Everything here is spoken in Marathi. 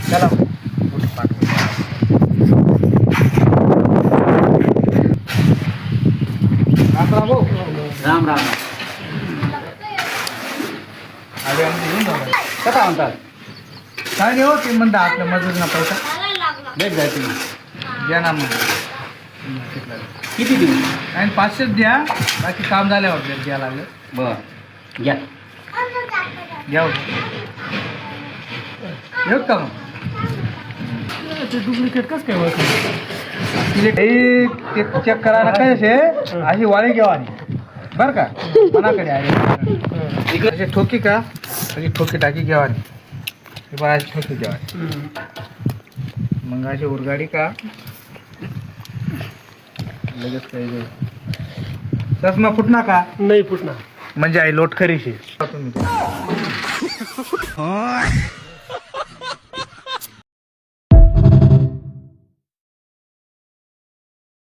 चला राम राम. कसा म्हणतात काय नाही हो ते म्हणता आपल्या मजुरीना पैसा देत जाय तुम्ही द्या ना मग किती देऊ आणि 500 द्या बाकी काम झाल्यावर द्या लागलं बरं घ्या घ्या येऊ का मग ते डुप्लिकेट कसं काय ओळखायचं? ते चेक करायला काय असे अशी वाळी घ्यावा आणि बरं का मनाकडे आहे इकडे ठोकी का अशी ठोकी टाकी घ्यावा आणि हे बघा अशी ठोकी घ्यावा मग अशी उरगाडी का लगेच काही चष्मा फुटणार का नाही फुटणार. म्हणजे आई लोट खरीशी तुम्ही